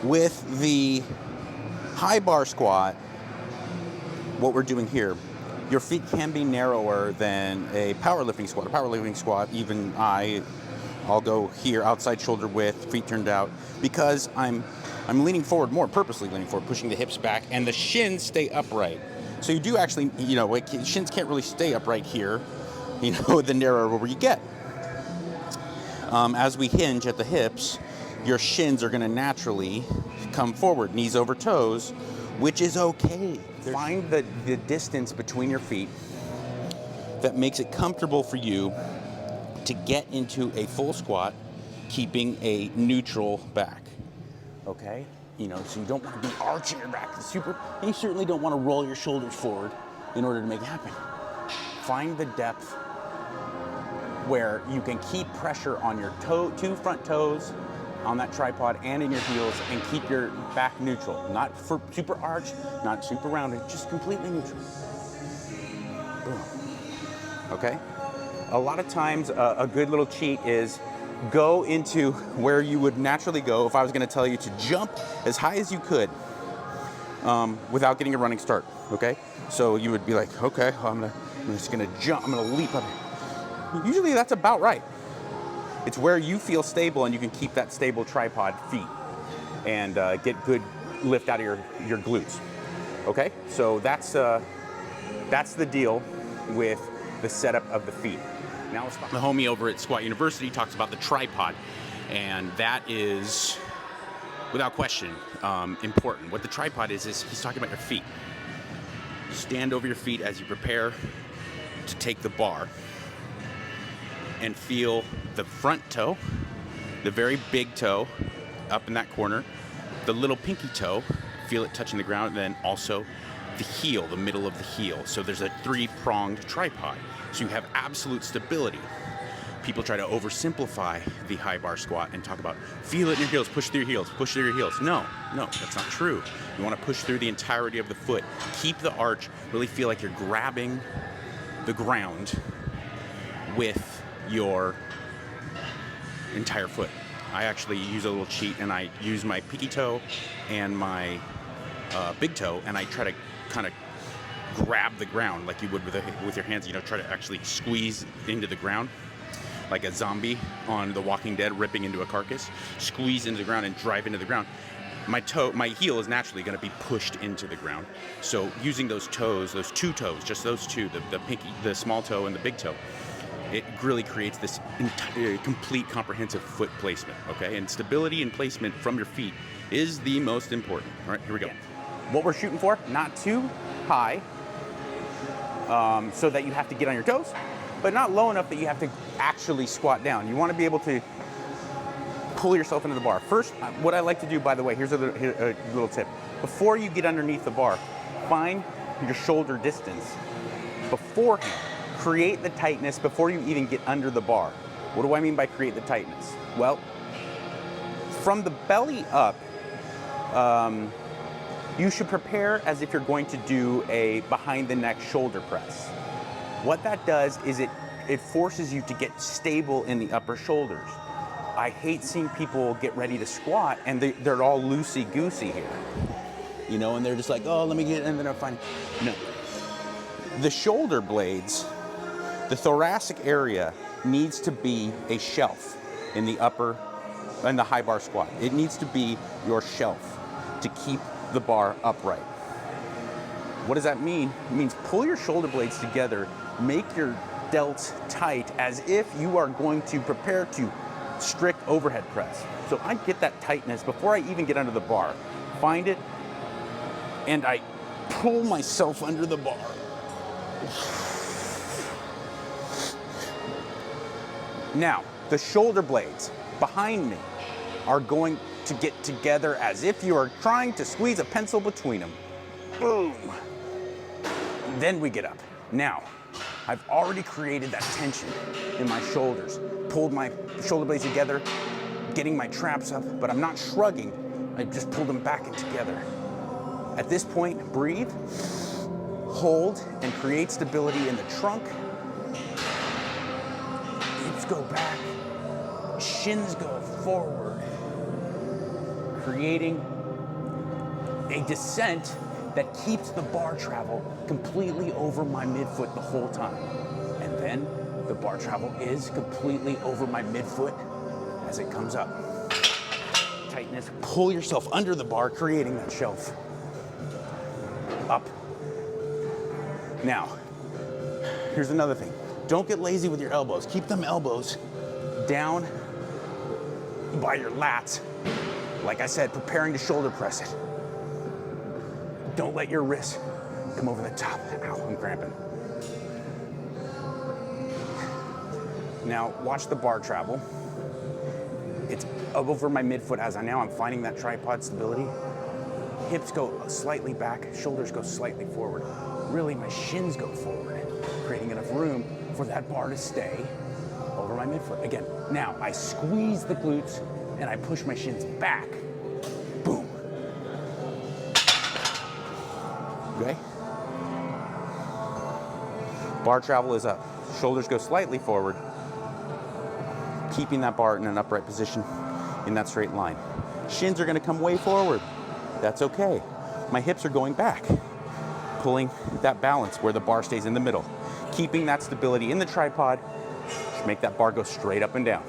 With the high bar squat, what we're doing here, your feet can be narrower than a powerlifting squat. A powerlifting squat, even I'll go here, outside shoulder width, feet turned out, because I'm leaning forward more, purposely leaning forward, pushing the hips back, and the shins stay upright. So you do actually, like shins can't really stay upright here, the narrower you get. As we hinge at the hips, your shins are going to naturally come forward, knees over toes, which is okay. Find the distance between your feet that makes it comfortable for you to get into a full squat, keeping a neutral back. Okay? So you don't want to be arching your back super, and you certainly don't want to roll your shoulders forward in order to make it happen. Find the depth where you can keep pressure on your two front toes on that tripod and in your heels, and keep your back neutral. Not super arched, not super rounded, just completely neutral. Boom. Okay? A lot of times, a good little cheat is go into where you would naturally go if I was going to tell you to jump as high as you could without getting a running start, okay? So you would be like, okay, I'm just going to jump, I'm going to leap up. Usually that's about right. It's where you feel stable and you can keep that stable tripod feet and get good lift out of your glutes, okay? So that's the deal with the setup of the feet. Now let's talk. The homie over at Squat University talks about the tripod, and that is, without question, important. What the tripod is he's talking about your feet. Stand over your feet as you prepare to take the bar, and feel the front toe, the very big toe up in that corner, the little pinky toe, feel it touching the ground, and then also the heel, the middle of the heel. So there's a three-pronged tripod. So you have absolute stability. People try to oversimplify the high bar squat and talk about feel it in your heels, push through your heels, push through your heels. No, that's not true. You want to push through the entirety of the foot. Keep the arch, really feel like you're grabbing the ground with your entire foot. I actually use a little cheat, and I use my pinky toe and my big toe, and I try to kind of grab the ground like you would with your hands. Try to actually squeeze into the ground like a zombie on The Walking Dead ripping into a carcass. Squeeze into the ground and drive into the ground. My heel is naturally going to be pushed into the ground. So using those toes, those two toes, just those two, the pinky, the small toe and the big toe, it really creates this complete comprehensive foot placement, okay? And stability and placement from your feet is the most important. All right, here we go. What we're shooting for, not too high so that you have to get on your toes, but not low enough that you have to actually squat down. You want to be able to pull yourself into the bar. First, what I like to do, by the way, here's a little tip. Before you get underneath the bar, find your shoulder distance beforehand. Create the tightness before you even get under the bar. What do I mean by create the tightness? Well, from the belly up, you should prepare as if you're going to do a behind the neck shoulder press. What that does is it forces you to get stable in the upper shoulders. I hate seeing people get ready to squat and they're all loosey-goosey here. And they're just like, oh, let me get, and then I'm fine. No. The shoulder blades, the thoracic area needs to be a shelf in the high bar squat. It needs to be your shelf to keep the bar upright. What does that mean? It means pull your shoulder blades together, make your delts tight as if you are going to prepare to strict overhead press. So I get that tightness before I even get under the bar. Find it, and I pull myself under the bar. Now, the shoulder blades behind me are going to get together as if you are trying to squeeze a pencil between them. Boom. Then we get up. Now, I've already created that tension in my shoulders, pulled my shoulder blades together, getting my traps up, but I'm not shrugging. I just pulled them back and together. At this point, breathe, hold, and create stability in the trunk. Hips go back, shins go forward, creating a descent that keeps the bar travel completely over my midfoot the whole time. And then the bar travel is completely over my midfoot as it comes up. Tightness, pull yourself under the bar, creating that shelf. Up. Now, here's another thing. Don't get lazy with your elbows. Keep them elbows down by your lats. Like I said, preparing to shoulder press it. Don't let your wrists come over the top. Ow, I'm cramping. Now, watch the bar travel. It's over my midfoot as I'm finding that tripod stability. Hips go slightly back, shoulders go slightly forward. Really, my shins go forward, creating enough room for that bar to stay over my midfoot. Again, now I squeeze the glutes and I push my shins back. Boom. Okay? Bar travel is up. Shoulders go slightly forward, keeping that bar in an upright position in that straight line. Shins are gonna come way forward. That's okay. My hips are going back, pulling that balance where the bar stays in the middle. Keeping that stability in the tripod, make that bar go straight up and down.